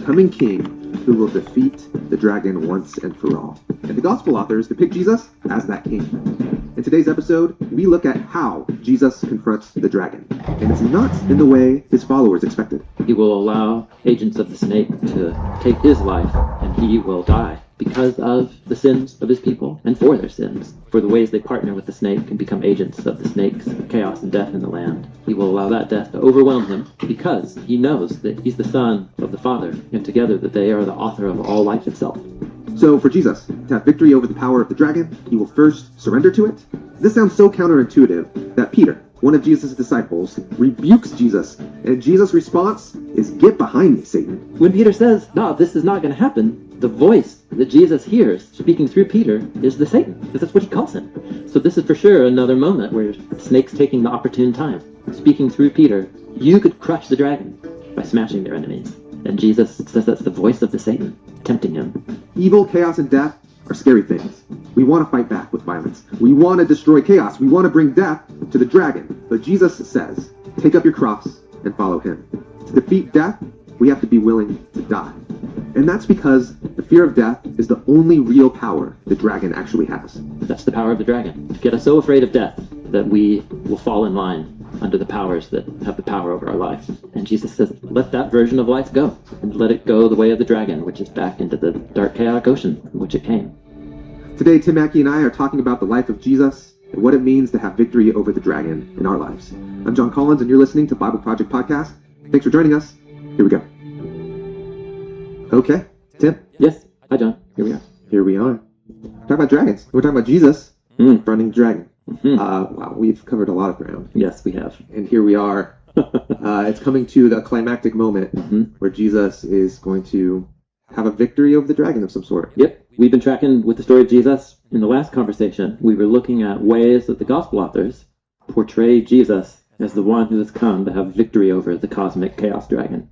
coming king who will defeat the dragon once and for all. And the gospel authors depict Jesus as that king. In today's episode, we look at how Jesus confronts the dragon. And it's not in the way his followers expected. He will allow agents of the snake to take his life, and he will die because of the sins of his people and for their sins, for the ways they partner with the snake and become agents of the snake's chaos and death in the land. He will allow that death to overwhelm him because he knows that he's the son of the Father, and together that they are the author of all life itself. So for Jesus to have victory over the power of the dragon, he will first surrender to it. This sounds so counterintuitive that Peter, one of Jesus' disciples, rebukes Jesus, and Jesus' response is, "Get behind me, Satan." When Peter says, "No, this is not going to happen," the voice that Jesus hears speaking through Peter is the Satan, because that's what he calls him. So this is for sure another moment where the snake's taking the opportune time, speaking through Peter. You could crush the dragon by smashing their enemies. And Jesus says that's the voice of the Satan, tempting him. Evil, chaos, and death are scary things. We want to fight back with violence. We want to destroy chaos. We want to bring death to the dragon. But Jesus says, take up your cross and follow him. To defeat death, we have to be willing to die. And that's because the fear of death is the only real power the dragon actually has. That's the power of the dragon, to get us so afraid of death that we will fall in line under the powers that have the power over our life. And Jesus says, let that version of life go, and let it go the way of the dragon, which is back into the dark, chaotic ocean from which it came. Today, Tim Mackey and I are talking about the life of Jesus and what it means to have victory over the dragon in our lives. I'm John Collins, and you're listening to Bible Project Podcast. Thanks for joining us. Here we go. Okay, Tim. Yes. Hi, John. Here we are. Here we are. Talking about dragons. We're talking about Jesus confronting the dragon. Wow, we've covered a lot of ground. Yes, we have. And here we are. It's coming to the climactic moment where Jesus is going to have a victory over the dragon of some sort. Yep. We've been tracking with the story of Jesus. In the last conversation, we were looking at ways that the gospel authors portray Jesus as the one who has come to have victory over the cosmic chaos dragon.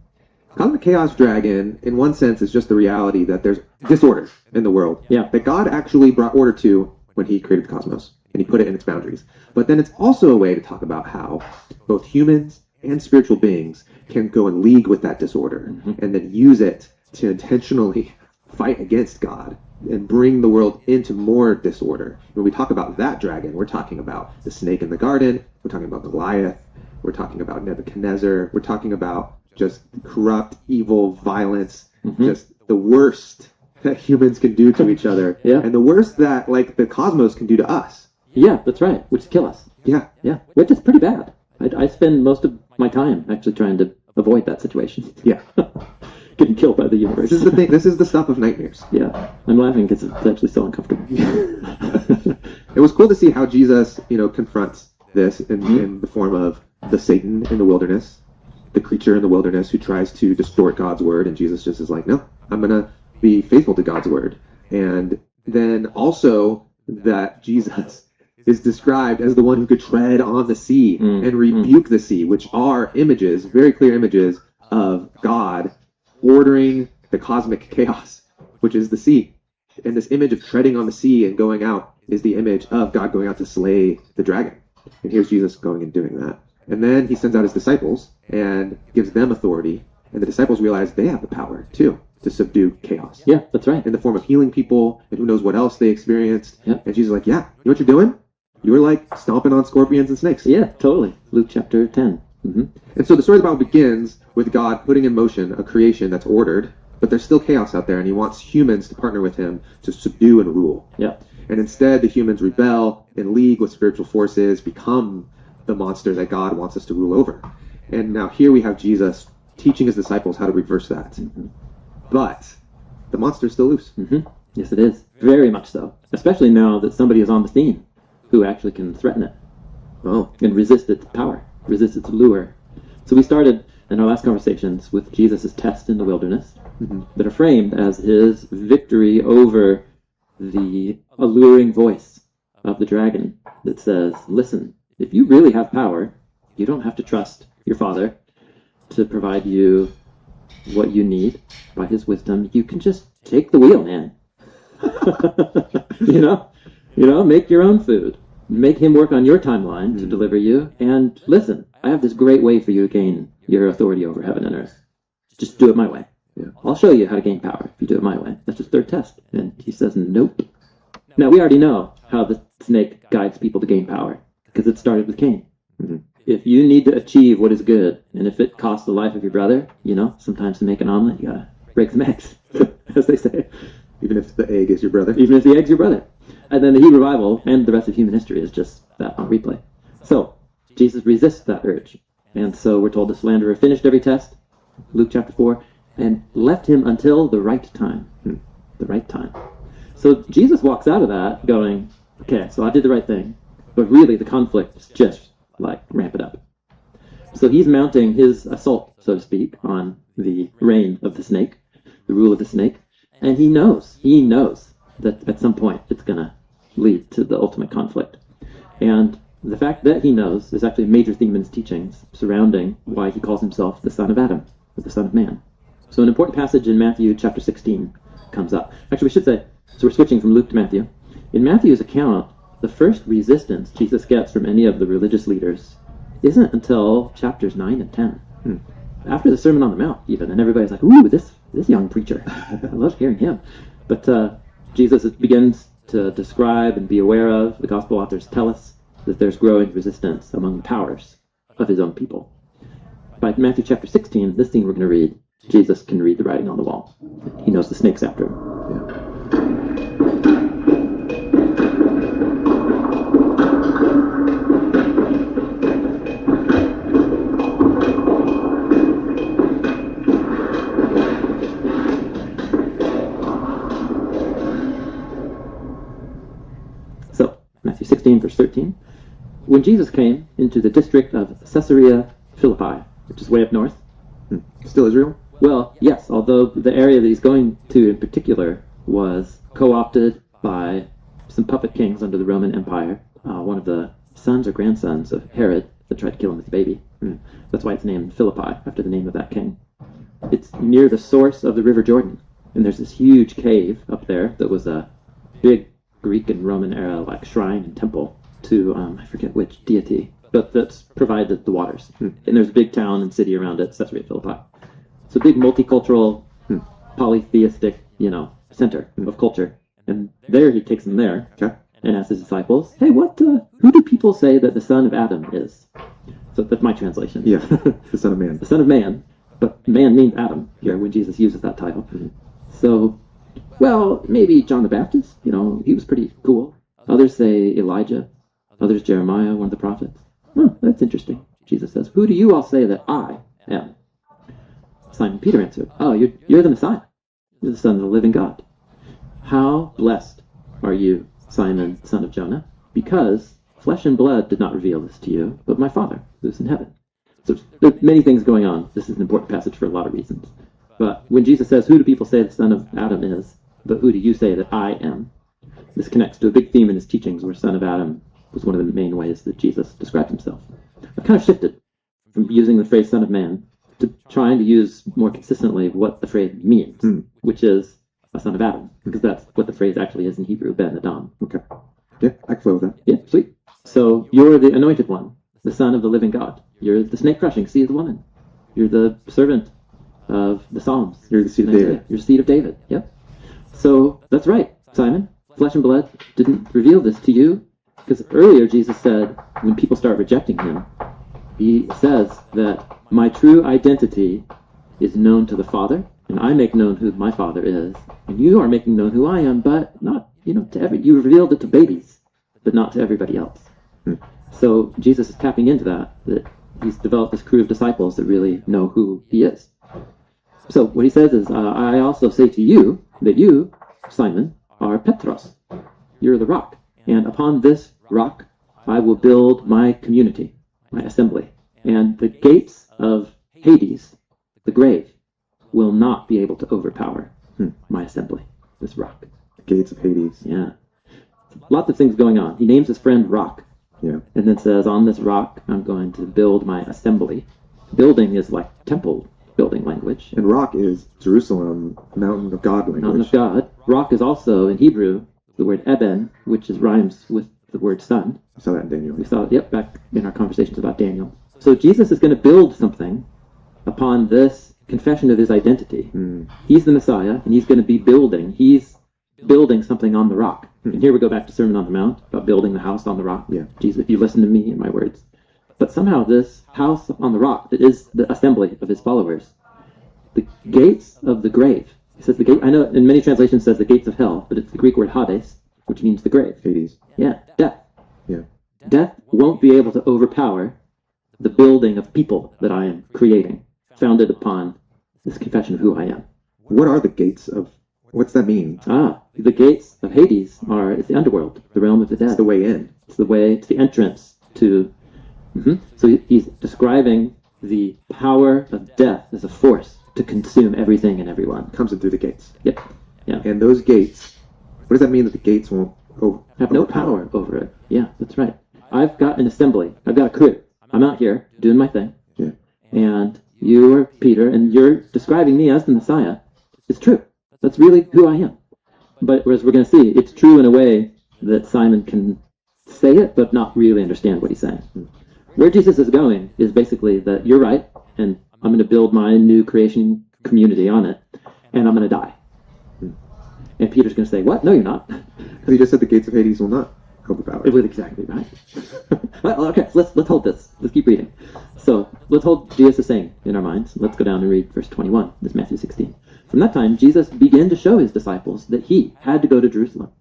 Cosmic chaos dragon, in one sense, is just the reality that there's disorder in the world. Yeah. That God actually brought order to when he created the cosmos, and he put it in its boundaries. But then it's also a way to talk about how both humans and spiritual beings can go in league with that disorder and then use it to intentionally fight against God and bring the world into more disorder. When we talk about that dragon, we're talking about the snake in the garden, we're talking about Goliath, we're talking about Nebuchadnezzar, we're talking about just corrupt, evil, violence, just the worst that humans can do to each other, and the worst that, like, the cosmos can do to us. Yeah, that's right, which is kill us. Yeah. Which is pretty bad. I spend most of my time actually trying to avoid that situation. Yeah. Getting killed by the universe. This is the thing. This is the stuff of nightmares. Yeah. I'm laughing because it's actually so uncomfortable. It was cool to see how Jesus, confronts this in the form of the Satan in the wilderness, the creature in the wilderness who tries to distort God's word, and Jesus just is like, no, I'm going to be faithful to God's word. And then also that Jesus is described as the one who could tread on the sea and rebuke the sea, which are images, very clear images of God ordering the cosmic chaos, which is the sea. And this image of treading on the sea and going out is the image of God going out to slay the dragon. And here's Jesus going and doing that. And then he sends out his disciples and gives them authority. And the disciples realize they have the power, too, to subdue chaos. Yeah, that's right. In the form of healing people, and who knows what else they experienced. Yeah. And Jesus is like, yeah, you know what you're doing? You're like stomping on scorpions and snakes. Yeah, totally. Luke chapter 10. And so the story of the Bible begins with God putting in motion a creation that's ordered, but there's still chaos out there, and he wants humans to partner with him to subdue and rule. Yeah. And instead, the humans rebel, in league with spiritual forces, become the monster that God wants us to rule over. And now here we have Jesus teaching his disciples how to reverse that. But the monster's still loose. Yes, it is. Very much so. Especially now that somebody is on the scene who actually can threaten it. And resist its power, resist its lure. So we started in our last conversations with Jesus' test in the wilderness that are framed as his victory over the alluring voice of the dragon that says, listen, if you really have power, you don't have to trust your Father to provide you what you need by his wisdom. You can just take the wheel, man. Make your own food. Make him work on your timeline to deliver you. And listen, I have this great way for you to gain your authority over heaven and earth. Just do it my way. Yeah. I'll show you how to gain power if you do it my way. That's his third test. And he says, nope. Now, we already know how the snake guides people to gain power, because it started with Cain. Mm-hmm. If you need to achieve what is good, and if it costs the life of your brother, sometimes to make an omelet, you gotta break some eggs, as they say. Even if the egg is your brother? Even if the egg's your brother. And then the Hebrew Bible and the rest of human history is just that on replay. So, Jesus resists that urge. And so we're told the slanderer finished every test, Luke chapter 4, and left him until the right time. The right time. So Jesus walks out of that going, okay, so I did the right thing, but really the conflict is just ramp it up. So he's mounting his assault, so to speak, on the reign of the snake, the rule of the snake, and he knows that at some point it's going to lead to the ultimate conflict. And the fact that he knows is actually a major theme in his teachings surrounding why he calls himself the son of Adam, or the son of man. So an important passage in Matthew chapter 16 comes up. Actually, we should say, so we're switching from Luke to Matthew. In Matthew's account, the first resistance Jesus gets from any of the religious leaders isn't until chapters 9 and 10. After the Sermon on the Mount, even, and everybody's like, ooh, this young preacher. I love hearing him. But Jesus begins to describe and be aware of, the gospel authors tell us, that there's growing resistance among the powers of his own people. By Matthew chapter 16, this scene we're going to read, Jesus can read the writing on the wall. He knows the snake's after him. Yeah. So, Matthew 16, verse 13. When Jesus came into the district of Caesarea Philippi, which is way up north. Still Israel? Well, yes, although the area that he's going to in particular was co-opted by some puppet kings under the Roman Empire. One of the sons or grandsons of Herod that tried to kill him as a baby. That's why it's named Philippi, after the name of that king. It's near the source of the River Jordan, and there's this huge cave up there that was a big Greek and Roman era shrine and temple to, I forget which deity, but that's provided the waters. And there's a big town and city around it, Caesarea Philippi. It's a big multicultural, polytheistic, center of culture. And there he takes them there and asks his disciples, hey, who do people say that the son of Adam is? So that's my translation. Yeah, the son of man. The son of man, but man means Adam here when Jesus uses that title. So, well, maybe John the Baptist, he was pretty cool. Others say Elijah. Others Jeremiah, one of the prophets. That's interesting. Jesus says, who do you all say that I am? Simon Peter answered, oh, you're the Messiah. You're the Son of the living God. How blessed are you, Simon, son of Jonah, because flesh and blood did not reveal this to you, but my Father, who is in heaven. So there are many things going on. This is an important passage for a lot of reasons. But when Jesus says, who do people say the son of Adam is, but who do you say that I am? This connects to a big theme in his teachings where son of Adam was one of the main ways that Jesus described himself. I've kind of shifted from using the phrase son of man to trying to use more consistently what the phrase means, which is a son of Adam, because that's what the phrase actually is in Hebrew, Ben Adam. Okay. Yeah, I can flow with that. Yeah, sweet. So you're the anointed one, the son of the living God. You're the snake-crushing seed of the woman. You're the servant of the Psalms. You're the seed of David. You're the seed of David, yep. So that's right, Simon. Flesh and blood didn't reveal this to you, because earlier Jesus said, when people start rejecting him, he says that my true identity is known to the Father, and I make known who my Father is, and you are making known who I am, but not, to you revealed it to babies, but not to everybody else. So Jesus is tapping into that he's developed this crew of disciples that really know who he is. So what he says is, I also say to you that you, Simon, are Petros. You're the rock. And upon this rock, I will build my community, my assembly. And the gates of Hades, the grave, will not be able to overpower my assembly, this rock. The gates of Hades. Yeah. Lots of things going on. He names his friend Rock. Yeah. And then says, on this rock, I'm going to build my assembly. Building is like temple building language. And rock is Jerusalem, mountain of God language. Mountain of God. Rock is also, in Hebrew, the word Eben, which rhymes with the word sun. I saw that in Daniel. We saw it, back in our conversations about Daniel. So Jesus is going to build something upon this confession of his identity. Mm. He's the Messiah, and he's going to be he's building something on the rock. And here we go back to Sermon on the Mount, about building the house on the rock. Yeah. Jesus, if you listen to me and my words. But somehow this house on the rock, that is the assembly of his followers, the gates of the grave. He says the gate, I know in many translations it says the gates of hell, but it's the Greek word Hades, which means the grave. Hades. Yeah, death. Yeah. Death won't be able to overpower the building of people that I am creating, founded upon this confession of who I am. What are the gates of, what's that mean? The gates of Hades it's the underworld, the realm of the dead. It's the way in. It's the entrance to. So he's describing the power of death as a force to consume everything and everyone. Comes in through the gates. Yep. Yeah. And those gates, what does that mean that the gates won't have no power over it? Yeah, that's right. I've got an assembly. I've got a crew. I'm out here doing my thing. Yeah. And you are Peter, and you're describing me as the Messiah. It's true. That's really who I am. But as we're going to see, it's true in a way that Simon can say it, but not really understand what he's saying. Where Jesus is going is basically that you're right, and I'm going to build my new creation community on it, and I'm going to die. And Peter's going to say, what? No, you're not. Because he just said the gates of Hades will not overpower. It was exactly right. Well, okay, so let's hold this. Let's keep reading. So let's hold Jesus' saying in our minds. Let's go down and read verse 21. This is Matthew 16. From that time, Jesus began to show his disciples that he had to go to Jerusalem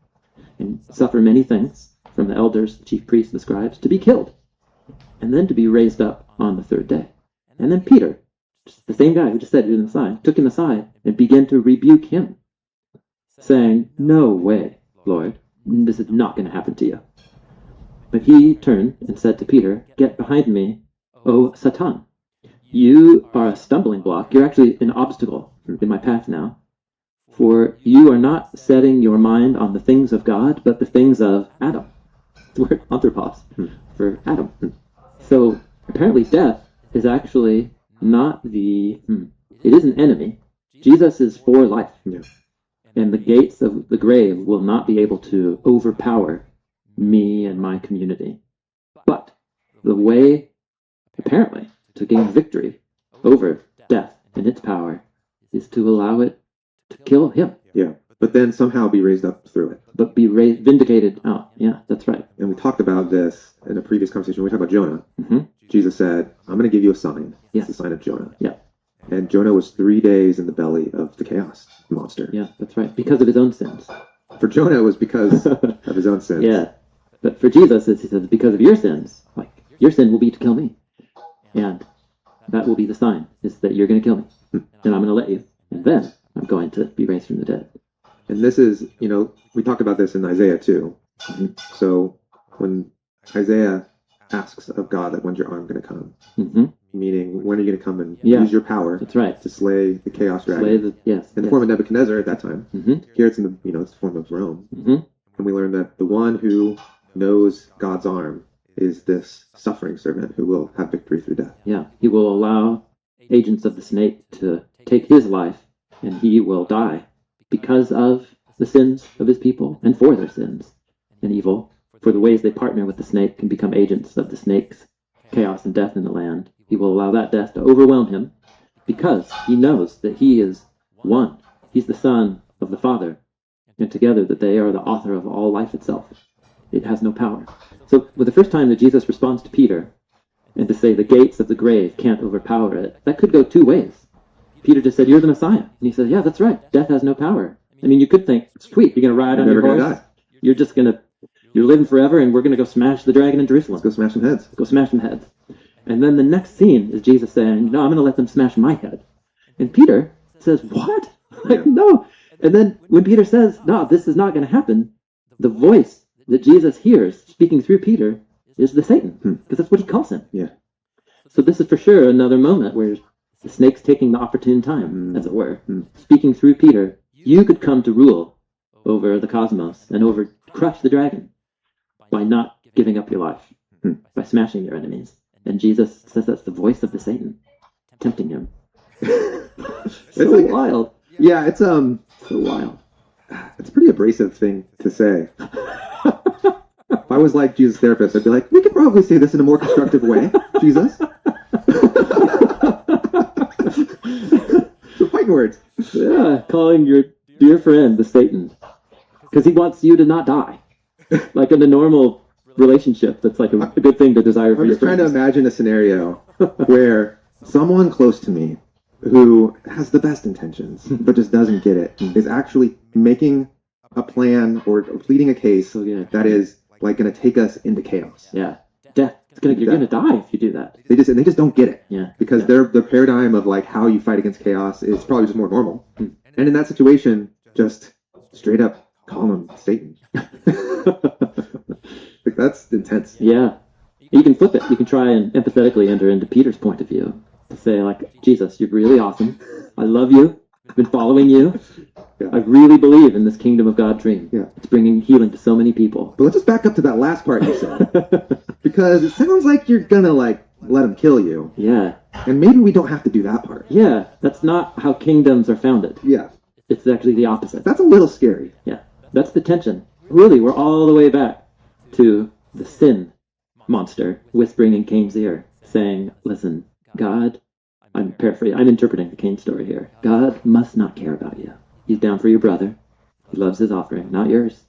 and suffer many things from the elders, the chief priests, the scribes, to be killed, and then to be raised up on the third day. And then Peter, the same guy who just said it aside, took him aside and began to rebuke him, saying, no way, Lord, this is not going to happen to you. But he turned and said to Peter, get behind me, O Satan. You are a stumbling block. You're actually an obstacle in my path now. For you are not setting your mind on the things of God, but the things of Adam. The word anthropos for Adam. So apparently death is actually not it is an enemy. Jesus is for life. Yeah. And the gates of the grave will not be able to overpower me and my community. But the way, apparently, to gain victory over death and its power is to allow it to kill him. Yeah. But then somehow be raised up through it. But be vindicated out. Yeah, that's right. And we talked about this in a previous conversation. We talked about Jonah. Mm-hmm. Jesus said, I'm going to give you a sign. Yeah. It's the sign of Jonah. Yeah. And Jonah was 3 days in the belly of the chaos monster. Yeah, that's right. Because of his own sins. For Jonah, it was because of his own sins. Yeah. But for Jesus, he says, because of your sins, like, your sin will be to kill me. And that will be the sign, is that you're going to kill me. And I'm going to let you. And then I'm going to be raised from the dead. And this is, we talked about this in Isaiah too. So when Isaiah asks of God, like, when's your arm going to come? Mm-hmm. Meaning, when are you going to come and use your power That's right. to slay the chaos dragon? In the form of Nebuchadnezzar at that time. Mm-hmm. Here it's in the, it's the form of Rome. Mm-hmm. And we learn that the one who knows God's arm is this suffering servant who will have victory through death. Yeah, he will allow agents of the snake to take his life, and he will die because of the sins of his people and for their sins and evil, for the ways they partner with the snake and become agents of the snake's chaos and death in the land. He will allow that death to overwhelm him because he knows that he is one. He's the son of the Father, and together that they are the author of all life itself. It has no power. So with the first time that Jesus responds to Peter, and to say the gates of the grave can't overpower it, that could go two ways. Peter just said, you're the Messiah. And he said, yeah, that's right. Death has no power. I mean, you could think, sweet, you're going to ride on your horse. Die. You're living forever, and we're going to go smash the dragon in Jerusalem. Let's go smash some heads. Go smash some heads. And then the next scene is Jesus saying, no, I'm going to let them smash my head. And Peter says, what? Like, no. And then when Peter says, no, this is not going to happen, the voice that Jesus hears speaking through Peter is the Satan, because that's what he calls him. Yeah. So this is for sure another moment where the snake's taking the opportune time, as it were, speaking through Peter. You could come to rule over the cosmos and crush the dragon by not giving up your life, by smashing your enemies. And Jesus says that's the voice of the Satan, tempting him. It's wild. Yeah, it's so wild. It's a pretty abrasive thing to say. If I was like Jesus' therapist, I'd be like, we could probably say this in a more constructive way, Jesus. words. Yeah, calling your dear friend the Satan. Because he wants you to not die. Like in a normal relationship, that's like a good thing to desire for I'm your just trying to friends. imagine a scenario where someone close to me who has the best intentions but just doesn't get it is actually making a plan or pleading a case So good. that is like going to take us into chaos. Yeah. Death. You're gonna die if you do that. They just don't get it. Yeah. Because their paradigm of like how you fight against chaos is probably just more normal. Hmm. And in that situation, just straight up call him Satan. Like, that's intense. Yeah. You can flip it. You can try and empathetically enter into Peter's point of view. To say, like, Jesus, you're really awesome. I love you. I've been following you. Yeah. I really believe in this kingdom of God dream. Yeah. It's bringing healing to so many people. But let's just back up to that last part you said. Because it sounds like you're gonna like let him kill you. Yeah. And maybe we don't have to do that part. Yeah. That's not how kingdoms are founded. Yeah. It's actually the opposite. That's a little scary. Yeah. That's the tension. Really, we're all the way back to the sin monster whispering in Cain's ear, saying, listen, God, I'm paraphrasing, I'm interpreting the Cain story here. God must not care about you. He's down for your brother. He loves his offering, not yours.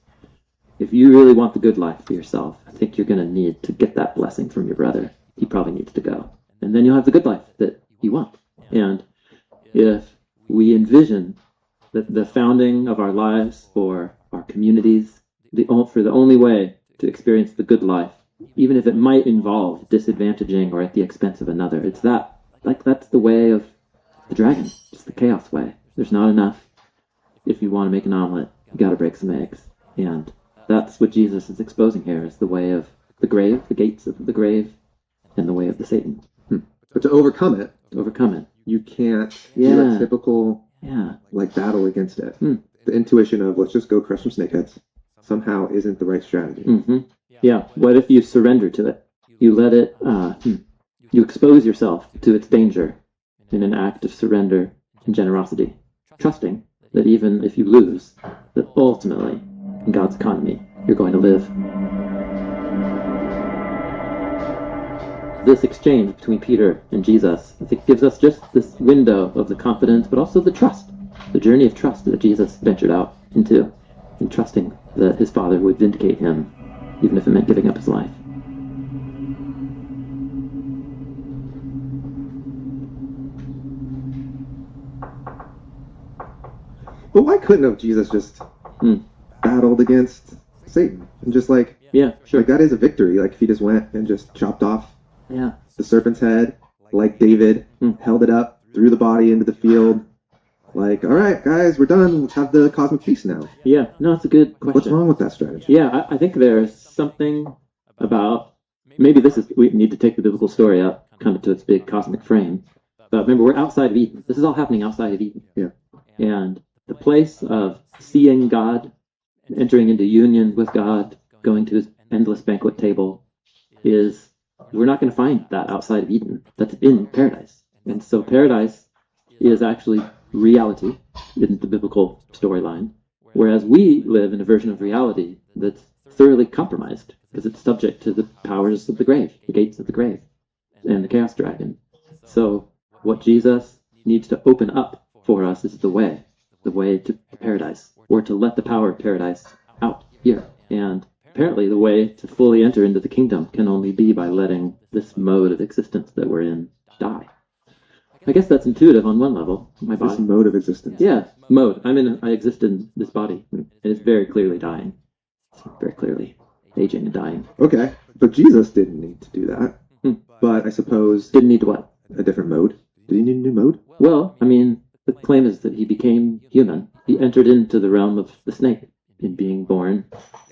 If you really want the good life for yourself, I think you're going to need to get that blessing from your brother. He probably needs to go. And then you'll have the good life that you want. And if we envision that the founding of our lives or our communities, for the only way to experience the good life, even if it might involve disadvantaging or at the expense of another, it's that. Like, that's the way of the dragon. It's the chaos way. There's not enough. If you want to make an omelet, you got to break some eggs. And that's what Jesus is exposing here, is the way of the grave, the gates of the grave, and the way of the Satan. But to overcome it, You can't do Yeah. a typical Yeah. like battle against it. The intuition of let's just go crush some snakeheads somehow isn't the right strategy. Mm-hmm. Yeah. What if you surrender to it? You let it, you expose yourself to its danger in an act of surrender and generosity, trusting that even if you lose, that ultimately, in God's economy, you're going to live. This exchange between Peter and Jesus, I think, gives us just this window of the confidence, but also the trust, the journey of trust that Jesus ventured out into, in trusting that his Father would vindicate him, even if it meant giving up his life. But why couldn't have Jesus just battled against Satan and just like Yeah, sure. like that is a victory. Like if he just went and just chopped off Yeah. the serpent's head, like David, held it up, threw the body into the field. Like, all right, guys, we're done. Let's have the cosmic feast now. Yeah, no, it's a good question. What's wrong with that strategy? Yeah, I think there's something about, maybe we need to take the biblical story up kind of to its big cosmic frame. But remember, we're outside of Eden. This is all happening outside of Eden. Yeah. And the place of seeing God, entering into union with God, going to his endless banquet table, we're not going to find that outside of Eden. That's in paradise. And so paradise is actually reality in the biblical storyline, whereas we live in a version of reality that's thoroughly compromised because it's subject to the powers of the grave, the gates of the grave, and the chaos dragon. So what Jesus needs to open up for us is the way to paradise, or to let the power of paradise out here. And apparently the way to fully enter into the kingdom can only be by letting this mode of existence that we're in die. I guess that's intuitive on one level. My This body. mode of existence. Yeah, mode. I exist in this body, and it's very clearly dying. It's very clearly aging and dying. Okay, but Jesus didn't need to do that. But I suppose Didn't need to what? a different mode. Did he need a new mode? Well, I mean, the claim is that he became human. He entered into the realm of the snake in being born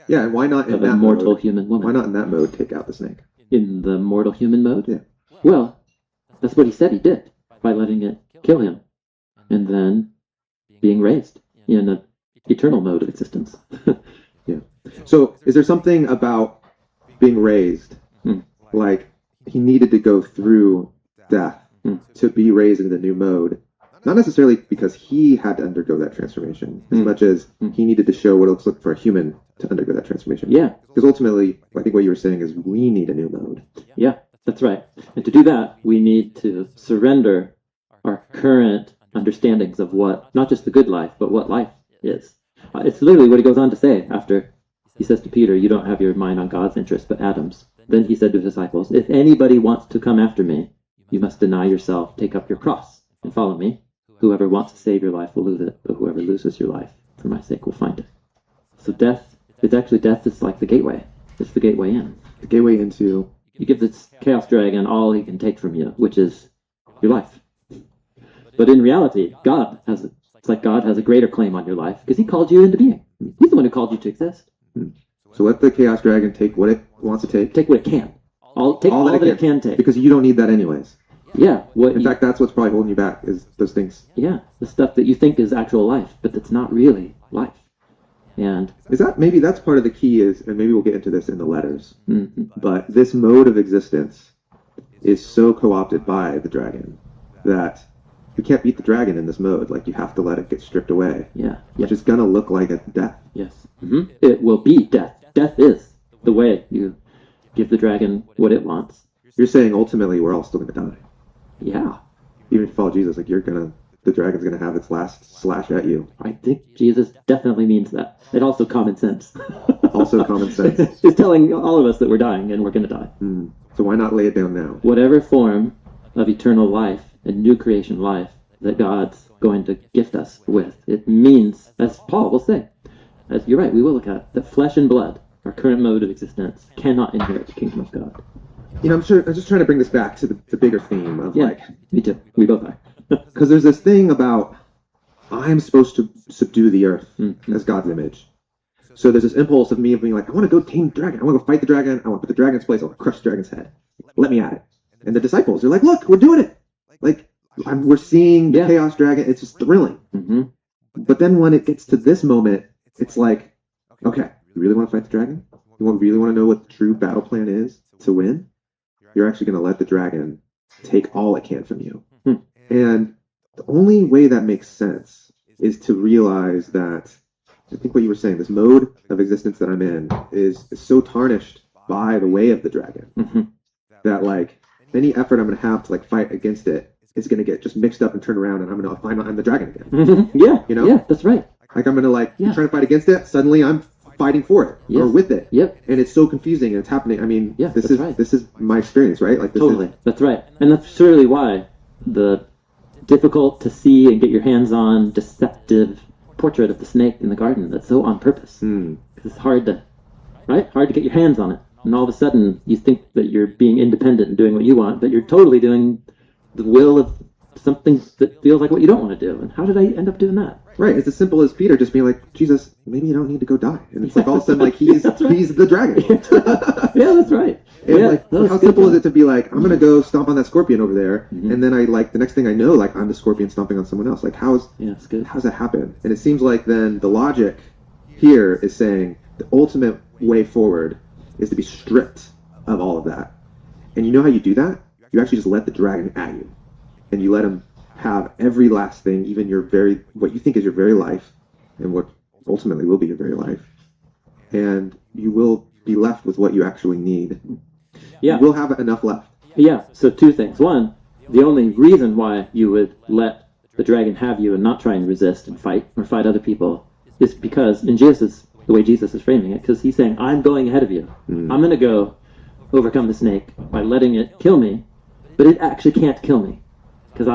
Yeah, and why not in of a that mortal mode? human woman. Why not in that mode take out the snake? In the mortal human mode? Yeah. Well, that's what he said he did, by letting it kill him, and then being raised in an eternal mode of existence. So is there something about being raised, like he needed to go through death to be raised into the new mode? Not necessarily because he had to undergo that transformation, as much as he needed to show what it looks like for a human to undergo that transformation. Yeah, Because ultimately, I think what you were saying is we need a new mode. yeah, that's right. And to do that, we need to surrender our current understandings of what, not just the good life, but what life is. It's literally what he goes on to say after he says to Peter, you don't have your mind on God's interest, but Adam's. Then he said to his disciples, if anybody wants to come after me, you must deny yourself, take up your cross, and follow me. Whoever wants to save your life will lose it, but whoever loses your life for my sake will find it. So death is like the gateway. It's the gateway in. The gateway into... You give this chaos dragon all he can take from you, which is your life. But in reality, it's like God has a greater claim on your life because he called you into being. He's the one who called you to exist. So let the chaos dragon take what it wants to take. Take what it can. All that it can take. Because you don't need that anyways. Yeah. In fact, that's what's probably holding you back is those things. Yeah. The stuff that you think is actual life, but that's not really life. And maybe that's part of the key is, and maybe we'll get into this in the letters, mm-hmm. but this mode of existence is so co-opted by the dragon that you can't beat the dragon in this mode. Like, you have to let it get stripped away. Yeah. Which is going to look like a death. Yes. Mm-hmm. It will be death. Death is the way you give the dragon what it wants. You're saying ultimately we're all still going to die. Yeah. Even if you follow Jesus, like, the dragon's going to have its last slash at you. I think Jesus definitely means that. And also common sense. Also common sense. He's telling all of us that we're dying and we're going to die. So why not lay it down now? Whatever form of eternal life and new creation life that God's going to gift us with, it means, as Paul will say, as you're right, we will look at, that flesh and blood, our current mode of existence, cannot inherit the kingdom of God. I'm just trying to bring this back to the bigger theme of me too. We both are. Because there's this thing about I'm supposed to subdue the earth as God's image. So there's this impulse of me being like, I want to go tame the dragon. I want to go fight the dragon. I want to put the dragon's place. I want to crush the dragon's head. Let me at it. And the disciples are like, look, we're doing it. Like, we're seeing the chaos dragon. It's just thrilling. Mm-hmm. But then when it gets to this moment, it's like, okay, you really want to fight the dragon? You really want to know what the true battle plan is to win? You're actually going to let the dragon take all it can from you. And the only way that makes sense is to realize that, I think what you were saying, this mode of existence that I'm in is so tarnished by the way of the dragon that, like, any effort I'm going to have to, like, fight against it is going to get just mixed up and turned around, and I'm going to find I'm the dragon again. Yeah. You know? Yeah, that's right. Like, I'm going to, try to fight against it, suddenly I'm fighting for it or with it. Yep. And it's so confusing and it's happening. I mean, this is my experience, right? Like, That's right. And that's surely why the difficult to see and get your hands on deceptive portrait of the snake in the garden, that's so on purpose. Because it's hard to get your hands on it. And all of a sudden you think that you're being independent and doing what you want, but you're totally doing the will of something that feels like what you don't want to do. And how did I end up doing that? Right. It's as simple as Peter just being like, Jesus, maybe you don't need to go die. And it's like all of a sudden, like, he's the dragon. Yeah, that's right. And how simple is it to be like, I'm going to go stomp on that scorpion over there, and then the next thing I know, like, I'm the scorpion stomping on someone else. Like, how's that happen? And it seems like then the logic here is saying the ultimate way forward is to be stripped of all of that. And you know how you do that? You actually just let the dragon at you. And you let him have every last thing, even what you think is your very life, and what ultimately will be your very life. And you will be left with what you actually need. Yeah. You will have enough left. Yeah, so two things. One, the only reason why you would let the dragon have you and not try and resist and fight or fight other people is because, in the way Jesus is framing it, because he's saying, I'm going ahead of you. I'm going to go overcome the snake by letting it kill me, but it actually can't kill me. Because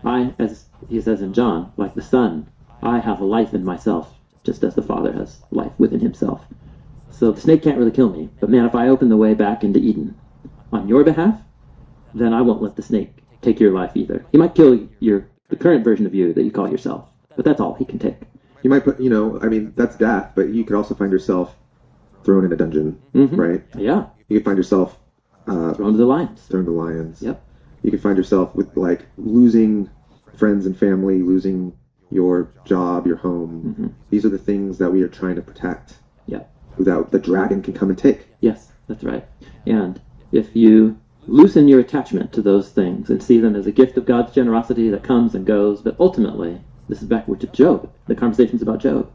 I, as he says in John, like the Son, I have a life in myself, just as the Father has life within himself. So the snake can't really kill me. But man, if I open the way back into Eden on your behalf, then I won't let the snake take your life either. He might kill the current version of you that you call yourself, but that's all he can take. You might put, that's death, but you could also find yourself thrown in a dungeon, right? Yeah. You could find yourself thrown to the lions. Yep. You could find yourself with, like, losing friends and family, losing your job, your home. These are the things that we are trying to protect. Yeah. Without the dragon can come and take. Yes, that's right. And if you loosen your attachment to those things and see them as a gift of God's generosity that comes and goes, but ultimately, this is backward to Job, the conversations about Job.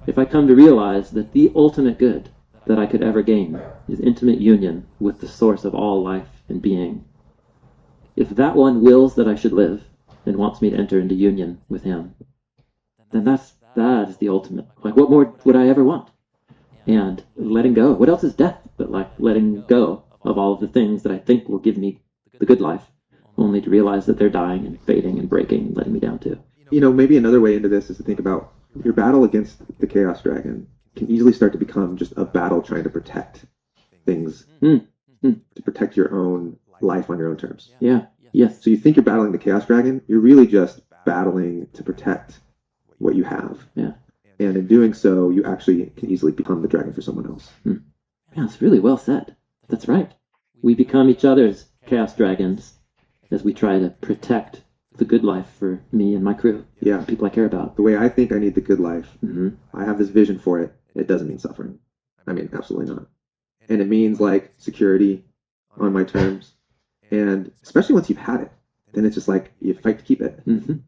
If I come to realize that the ultimate good that I could ever gain is intimate union with the source of all life and being, if that one wills that I should live, and wants me to enter into union with him, then that is the ultimate. Like, what more would I ever want? And letting go. What else is death but like letting go of all of the things that I think will give me the good life, only to realize that they're dying and fading and breaking and letting me down too. Maybe another way into this is to think about your battle against the Chaos Dragon can easily start to become just a battle trying to protect things, to protect your own life on your own terms. Yeah. Yes. So you think you're battling the Chaos Dragon, you're really just battling to protect what you have. Yeah. And in doing so, you actually can easily become the dragon for someone else. Yeah, it's really well said. That's right. We become each other's Chaos Dragons as we try to protect the good life for me and my crew. Yeah. The people I care about. The way I think I need the good life, I have this vision for it. It doesn't mean suffering. I mean, absolutely not. And it means like security on my terms. And especially once you've had it, then it's just like you fight to keep it. And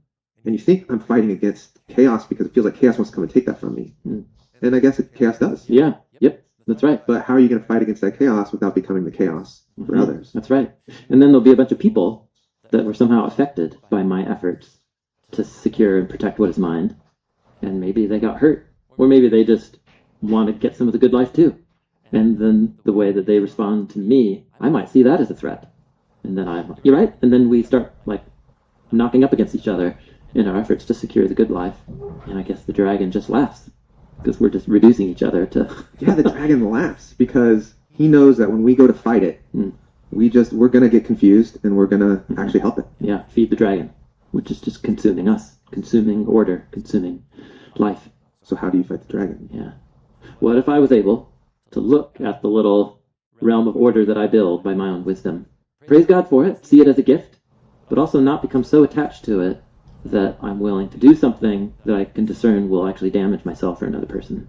you think I'm fighting against chaos because it feels like chaos wants to come and take that from me. And I guess chaos does. Yeah. Yep. That's right. But how are you going to fight against that chaos without becoming the chaos for others? That's right. And then there'll be a bunch of people that were somehow affected by my efforts to secure and protect what is mine. And maybe they got hurt. Or maybe they just want to get some of the good life too. And then the way that they respond to me, I might see that as a threat. And then you're right. And then we start like knocking up against each other in our efforts to secure the good life. And I guess the dragon just laughs because we're just reducing each other to... Yeah, the dragon laughs because he knows that when we go to fight it, we're going to get confused and we're going to actually help it. Yeah, feed the dragon, which is just consuming us, consuming order, consuming life. So how do you fight the dragon? Yeah. What if I was able to look at the little realm of order that I build by my own wisdom, praise God for it, see it as a gift, but also not become so attached to it that I'm willing to do something that I can discern will actually damage myself or another person.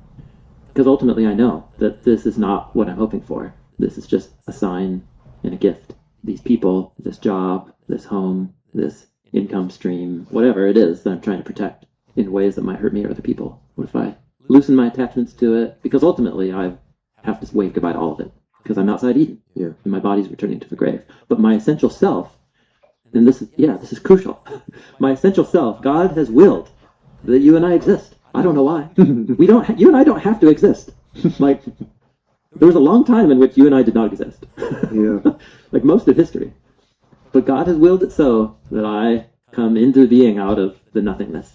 Because ultimately I know that this is not what I'm hoping for. This is just a sign and a gift. These people, this job, this home, this income stream, whatever it is that I'm trying to protect in ways that might hurt me or other people. What if I loosen my attachments to it? Because ultimately I have to wave goodbye to all of it. Because I'm outside Eden. Yeah. And my body's returning to the grave. But my essential self, and this is crucial. My essential self, God has willed that you and I exist. I don't know why. You and I don't have to exist. Like, there was a long time in which you and I did not exist. Yeah. Like most of history. But God has willed it so that I come into being out of the nothingness.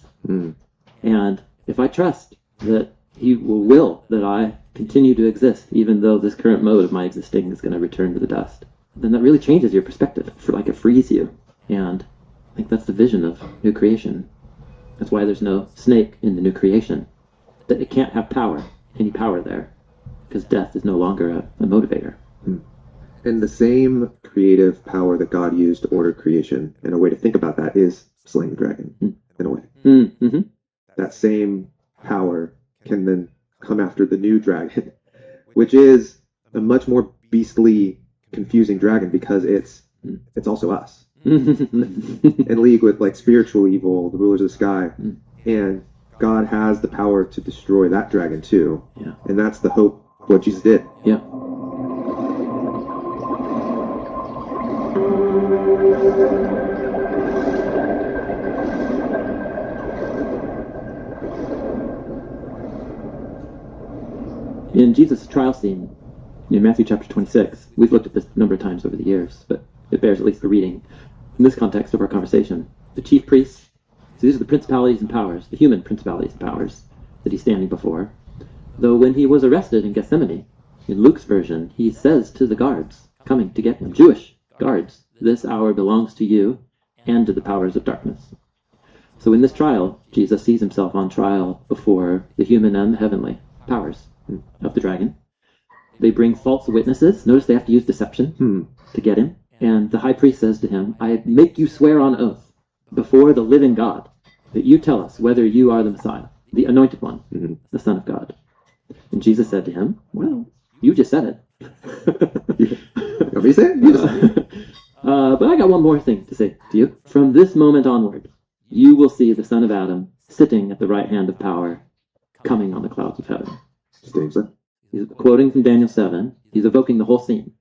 And if I trust that He will will that I continue to exist, even though this current mode of my existing is going to return to the dust, then that really changes your perspective. It frees you. And I think that's the vision of new creation. That's why there's no snake in the new creation. That it can't have any power there, because death is no longer a motivator. And the same creative power that God used to order creation, and a way to think about that is slaying the dragon, in a way. That same power can then come after the new dragon, which is a much more beastly, confusing dragon because it's also us. In league with like spiritual evil, the rulers of the sky. And God has the power to destroy that dragon too. Yeah. And that's the hope of what Jesus did. Yeah. In Jesus' trial scene, in Matthew chapter 26, we've looked at this a number of times over the years, but it bears at least a reading. In this context of our conversation, the chief priests, so these are the principalities and powers, the human principalities and powers that he's standing before. Though when he was arrested in Gethsemane, in Luke's version, he says to the guards coming to get him, Jewish guards, this hour belongs to you and to the powers of darkness. So in this trial, Jesus sees himself on trial before the human and the heavenly powers of the dragon. They bring false witnesses. Notice they have to use deception to get him. And the high priest says to him, I make you swear on oath before the living God that you tell us whether you are the Messiah, the anointed one, the Son of God. And Jesus said to him, well, you just said it. What you said? But I got one more thing to say to you. From this moment onward, you will see the Son of Adam sitting at the right hand of power, coming on the clouds of heaven. He's quoting from Daniel 7. He's evoking the whole scene.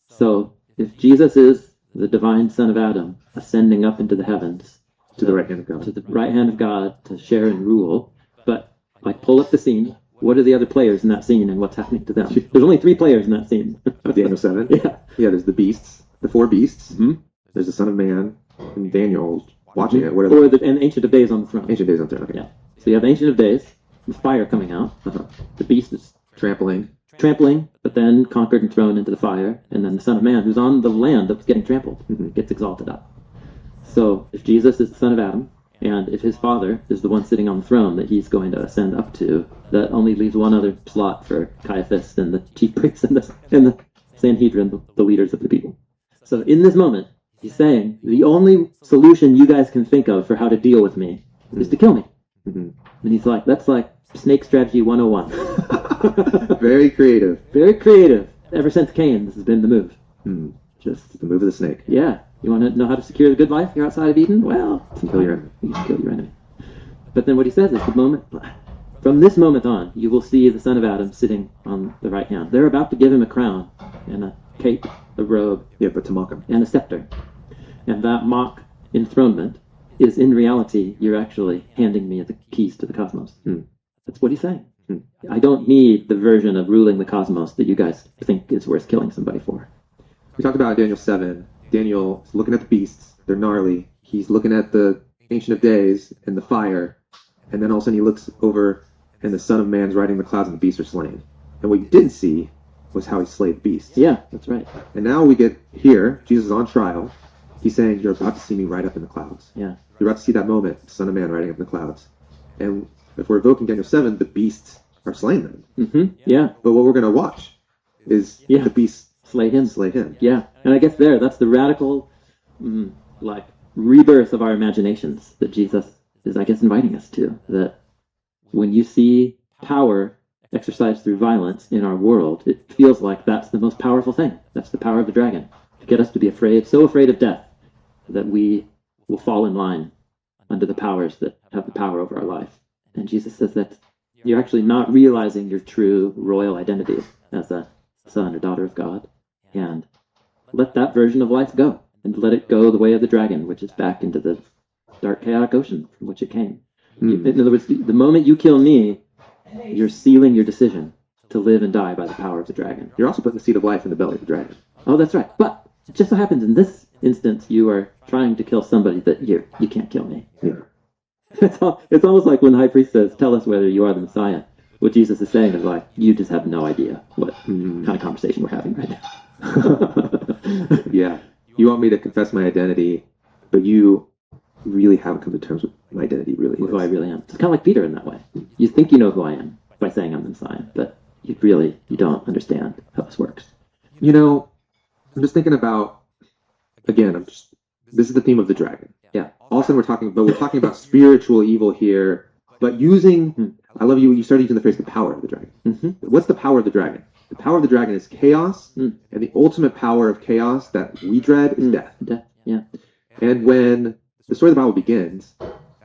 So if Jesus is the divine Son of Adam ascending up into the heavens, To the right hand of God. To the right hand of God to share and rule. But like pull up the scene. What are the other players in that scene and what's happening to them? There's only 3 players in that scene. Daniel 7. Yeah. Yeah, there's the beasts, the 4 beasts. Mm-hmm. There's the Son of Man, and Daniel watching it. What are Or and Ancient of Days on the throne. Ancient Days on the throne, okay. Yeah. So you have Ancient of Days, the fire coming out. Uh-huh. The beast is Trampling. but then conquered and thrown into the fire. And then the Son of Man, who's on the land that was getting trampled, gets exalted up. So if Jesus is the son of Adam, and if his father is the one sitting on the throne that he's going to ascend up to, that only leaves one other slot for Caiaphas and the chief priests and the Sanhedrin, the leaders of the people. So in this moment, he's saying, the only solution you guys can think of for how to deal with me is to kill me. Mm-hmm. And he's like, that's like snake strategy 101. Very creative. Very creative. Ever since Cain, this has been the move. Mm. Just The move of the snake. yeah. You want to know how to secure the good life here outside of Eden? Well, Kill your enemy. you can kill your enemy. But then what he says is from this moment on, you will see the son of Adam sitting on the right hand. They're about to give him a crown and a cape, a robe, Yeah, but to mock him. and a scepter. And that mock enthronement is in reality, you're actually handing me the keys to the cosmos. Hmm. That's what he's saying. Hmm. I don't need the version of ruling the cosmos that you guys think is worth killing somebody for. We talked about in Daniel 7. Daniel is looking at the beasts. They're gnarly. He's looking at the Ancient of Days and the fire. And then all of a sudden he looks over and the Son of Man's riding the clouds and the beasts are slain. And what you didn't see was how he slayed the beasts. Yeah, that's right. And now we get here, Jesus is on trial. He's saying, you're about to see me ride up in the clouds. Yeah. You're about to see that moment, the Son of Man riding up in the clouds. And if we're evoking Daniel 7, the beasts are slain then. Mm-hmm. Yeah. But what we're going to watch is the beasts Slay him. slay him. Yeah. And I guess that's the radical, like, rebirth of our imaginations that Jesus is, I guess, inviting us to. That when you see power exercised through violence in our world, it feels like that's the most powerful thing. That's the power of the dragon. To get us to be afraid, so afraid of death, that we will fall in line under the powers that have the power over our life. And Jesus says that you're actually not realizing your true royal identity as a son or daughter of God. And let that version of life go. And let it go the way of the dragon, which is back into the dark, chaotic ocean from which it came. Mm. In other words, the moment you kill me, you're sealing your decision to live and die by the power of the dragon. You're also putting the seed of life in the belly of the dragon. Oh, that's right. But it just so happens in this instance, you are trying to kill somebody that you can't kill me. Yeah. It's almost like when the high priest says, tell us whether you are the Messiah. What Jesus is saying is like, you just have no idea what kind of conversation we're having right now. Yeah. You want me to confess my identity, but you really haven't come to terms with my identity really Who I is. really am. It's kind of like Peter in that way. You think you know who I am by saying I'm the Messiah, but you don't understand how this works. You know, I'm just thinking about, again, this is the theme of the dragon. Yeah. All of a sudden we're talking about spiritual evil here, but using, I love you started using the phrase the power of the dragon. Mm-hmm. What's the power of the dragon? The power of the dragon is chaos, and the ultimate power of chaos that we dread is death. Death, yeah. And when the story of the Bible begins,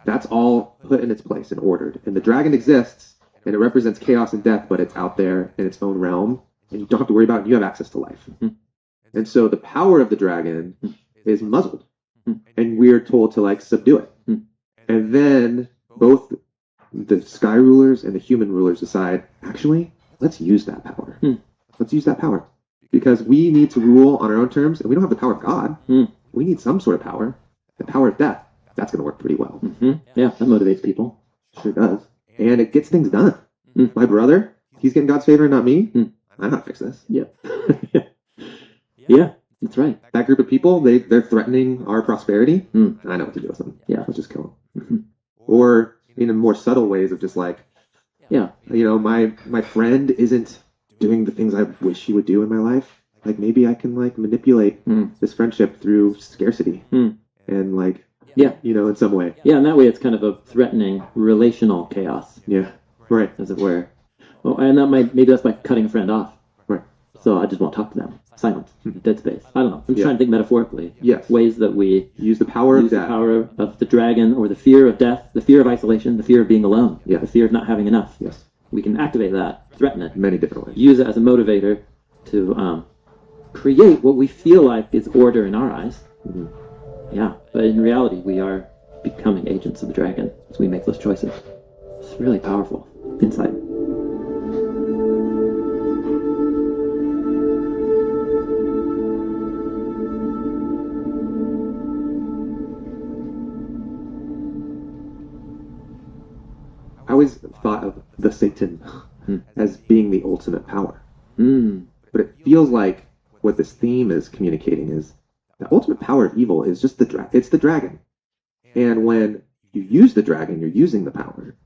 that's all put in its place and ordered. And the dragon exists, and it represents chaos and death, but it's out there in its own realm, and you don't have to worry about it. You have access to life. Mm-hmm. And so the power of the dragon is muzzled, and we're told to like subdue it. And then both the sky rulers and the human rulers decide, actually, let's use that power. Let's use that power. Because we need to rule on our own terms, and we don't have the power of God. We need some sort of power. The power of death. That's going to work pretty well. Yeah, that motivates people. Sure does. And it gets things done. My brother, he's getting God's favor, not me. I know how to fix this. Yep. Yeah, that's right. That group of people, they're threatening our prosperity. I know what to do with them. Yeah. Let's just kill them. Or in more subtle ways of just like, Yeah. you know, my friend isn't doing the things I wish he would do in my life. Like maybe I can like manipulate this friendship through scarcity and like, Yeah. you know, in some way. Yeah, and that way it's kind of a threatening relational chaos, Yeah. Right. as it were. Well, and maybe that's by cutting a friend off. Right. So I just won't talk to them. Silence. Dead space. I don't know. I'm trying to think metaphorically. Yes. Ways that we Use the power of use the death. power of the dragon, or the fear of death, the fear of isolation, the fear of being alone, Yeah. the fear of not having enough. Yes. We can activate that, threaten it, Many different ways. use it as a motivator to create what we feel like is order in our eyes. Yeah, but in reality, we are becoming agents of the dragon as we make those choices. It's really powerful insight. I always thought of the Satan as being the ultimate power. But it feels like what this theme is communicating is the ultimate power of evil is just it's the dragon. And when you use the dragon, you're using the power.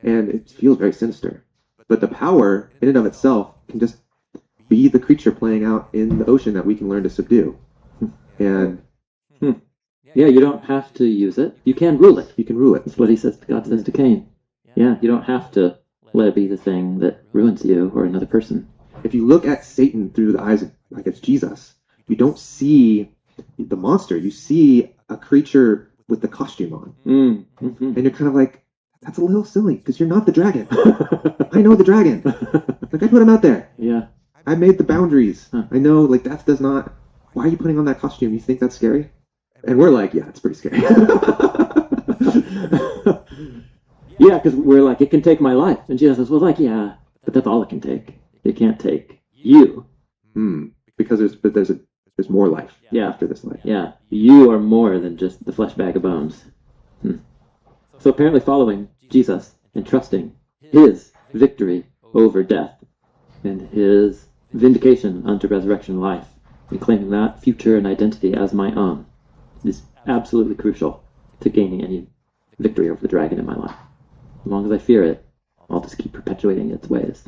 And it feels very sinister. But the power in and of itself can just be the creature playing out in the ocean that we can learn to subdue. And yeah, you don't have to use it. You can rule it. You can rule it. That's what God says to Cain. Yeah, you don't have to let it be the thing that ruins you or another person. If you look at Satan through the eyes of, like it's Jesus, you don't see the monster. You see a creature with the costume on. And you're kind of like, that's a little silly because you're not the dragon. I know the dragon. Like, I put him out there. Yeah. I made the boundaries. I know, like, that does not... Why are you putting on that costume? You think that's scary? And we're like, yeah, it's pretty scary. Yeah, because we're like, it can take my life. And Jesus says, well, like, yeah, but that's all it can take. It can't take you. Because there's more life after this life. Yeah, you are more than just the flesh bag of bones. So apparently following Jesus and trusting his victory over death and his vindication unto resurrection life and claiming that future and identity as my own is absolutely crucial to gaining any victory over the dragon in my life. As long as I fear it, I'll just keep perpetuating its ways.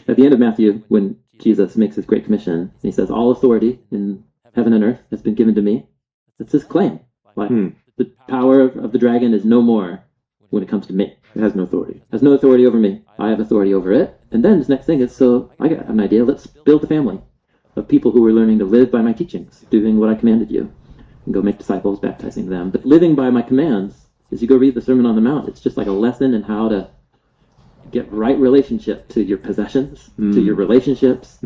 At the end of Matthew, when Jesus makes his great commission, he says, all authority in heaven and earth has been given to me. It's his claim. Like, the power of the dragon is no more when it comes to me. It has no authority. It has no authority over me. I have authority over it. And then his next thing is, so I got an idea. Let's build a family of people who are learning to live by my teachings, doing what I commanded you, and go make disciples, baptizing them. But living by my commands, as you go read the Sermon on the Mount, it's just like a lesson in how to get right relationship to your possessions, to your relationships,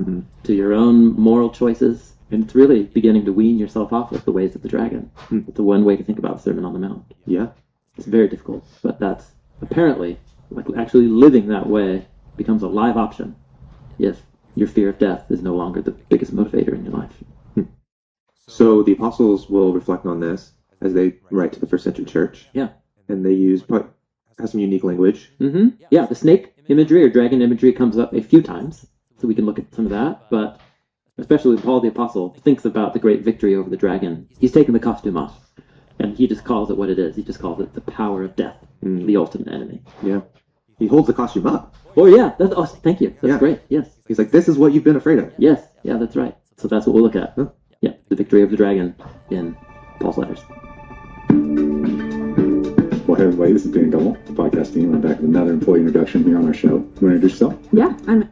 to your own moral choices. And it's really beginning to wean yourself off of the ways of the dragon. It's the one way to think about the Sermon on the Mount. Yeah. It's very difficult, but that's apparently, like, actually living that way becomes a live option if your fear of death is no longer the biggest motivator in your life. So the apostles will reflect on this as they write to the first century church. Yeah. And they has some unique language. Yeah, the snake imagery or dragon imagery comes up a few times, so we can look at some of that, but especially Paul the Apostle thinks about the great victory over the dragon. He's taken the costume off, and he just calls it what it is. He just calls it the power of death, the ultimate enemy. Yeah. He holds the costume up. Oh, yeah. That's awesome. Thank you. That's great. Yes. He's like, this is what you've been afraid of. Yes. Yeah, that's right. So that's what we'll look at. Yeah, the victory of the dragon in Paul's letters. Well, hey everybody, this is Dan Gummel, the podcast team. I'm back with another employee introduction here on our show. You want to introduce yourself? Yeah, I'm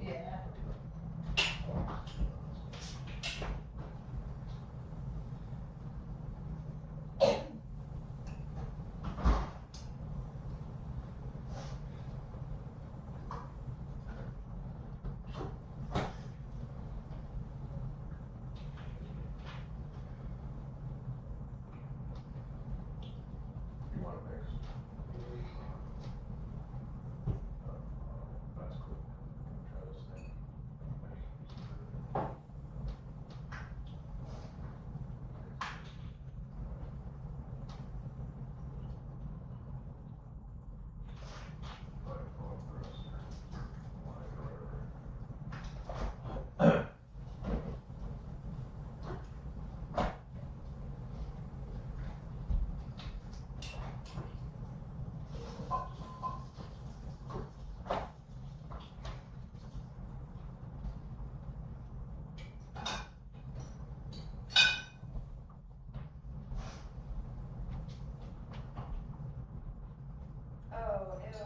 Yeah. Oh, ew.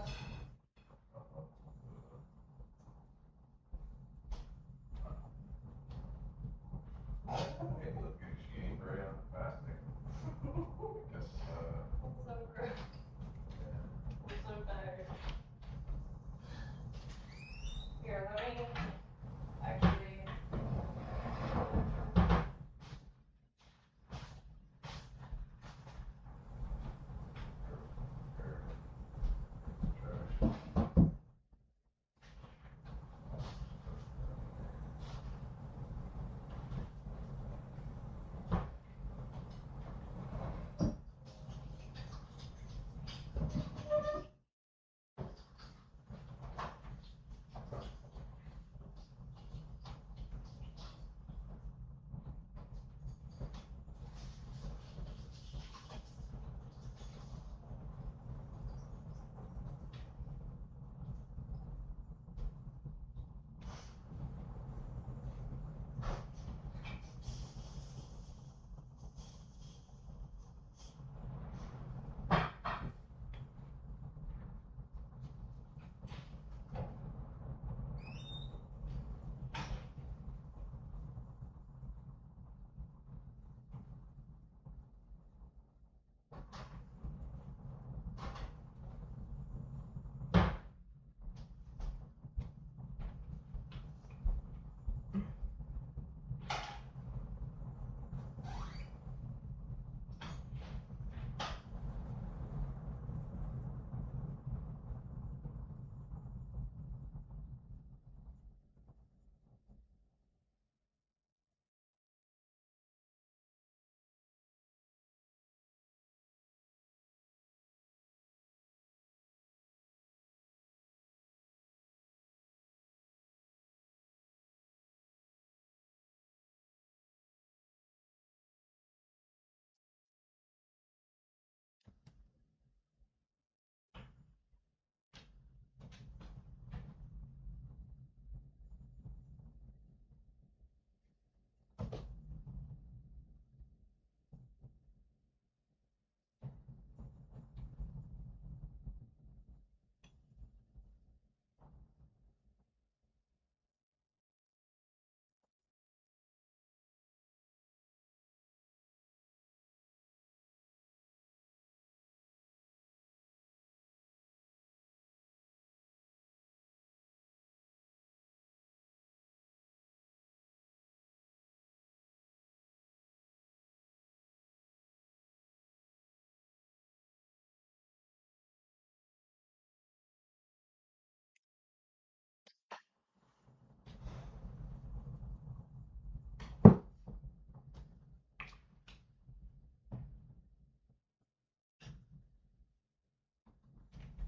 That's so gross. I'm so tired. Here, let me actually.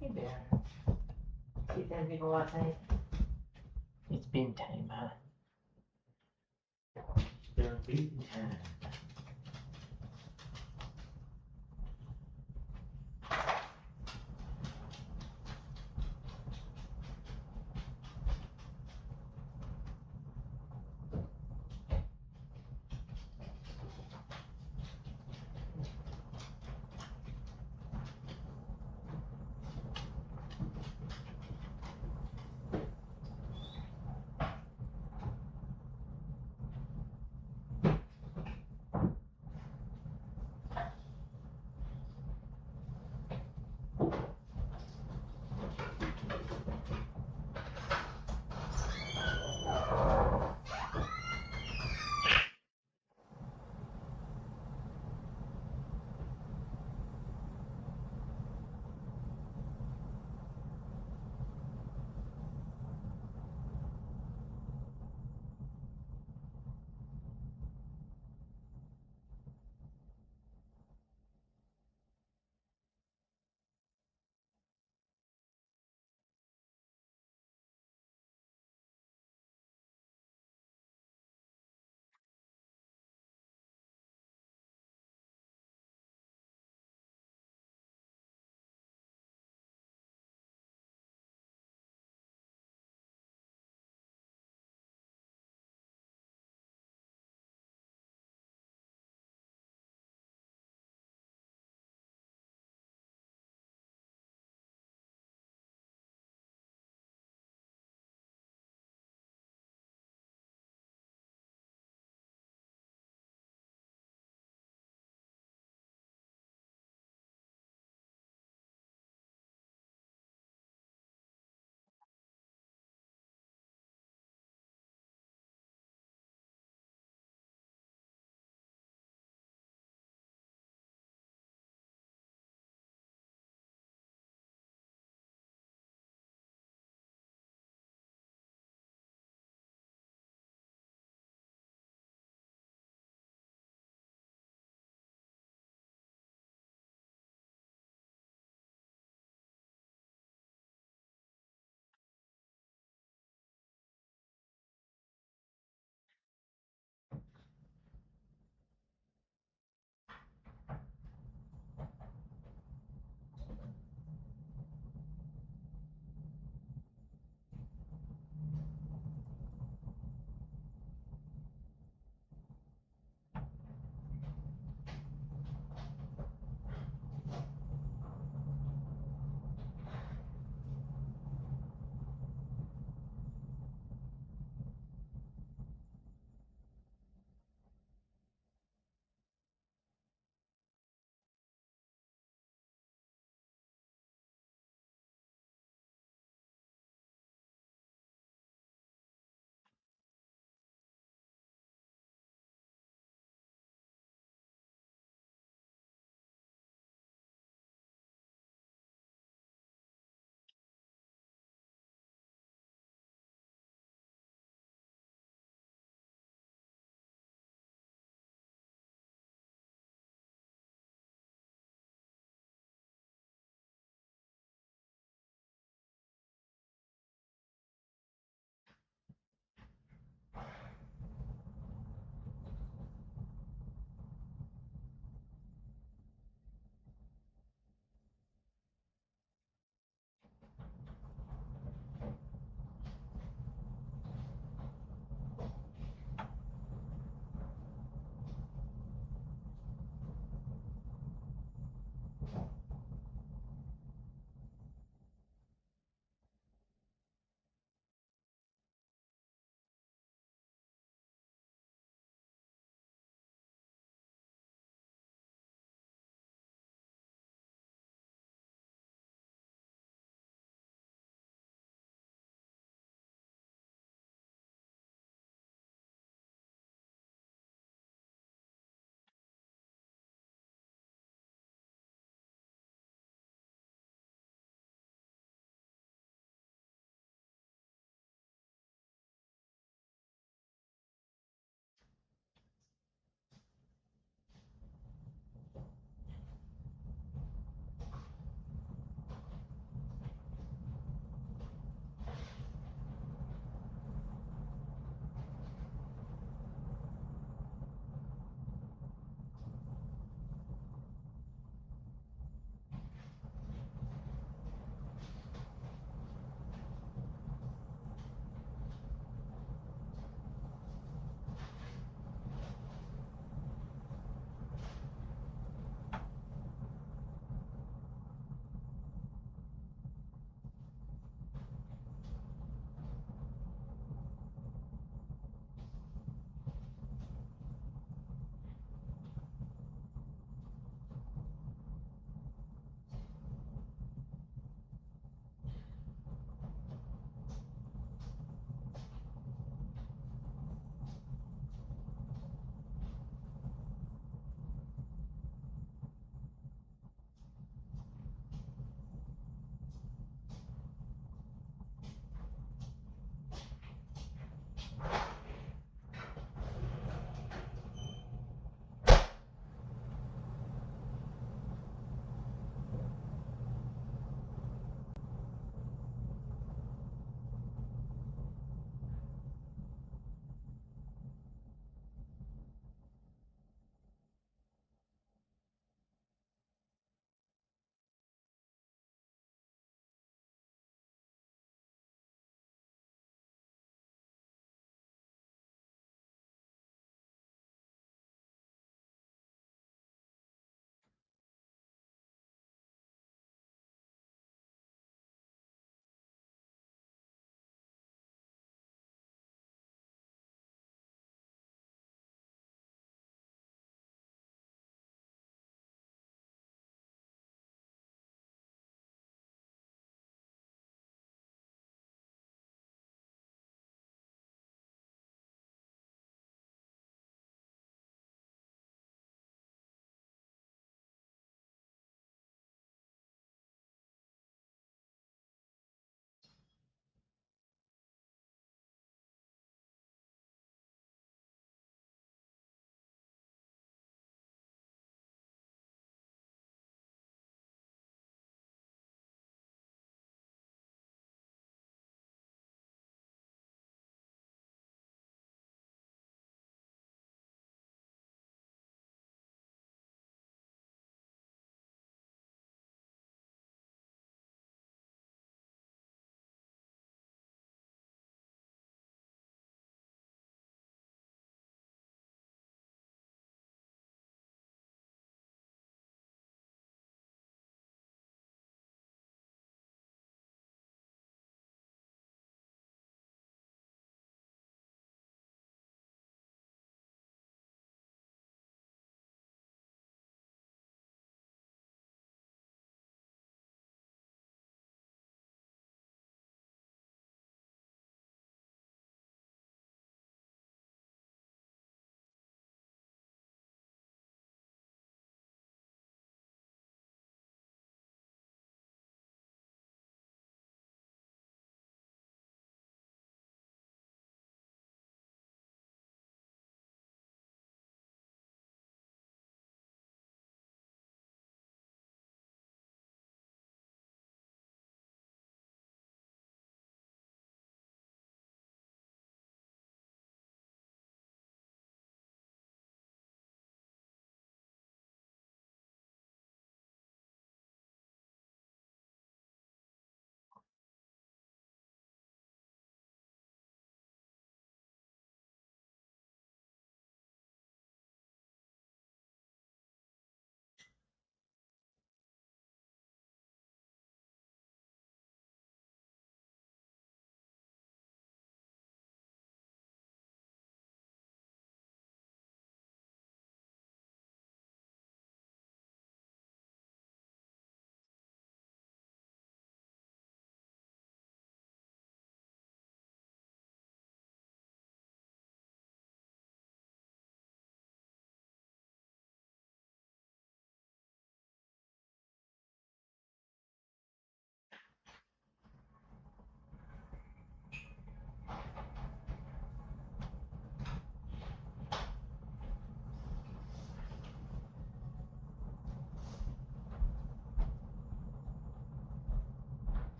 Hey there. See 10 people outside. It's bin time, huh? It's bin time.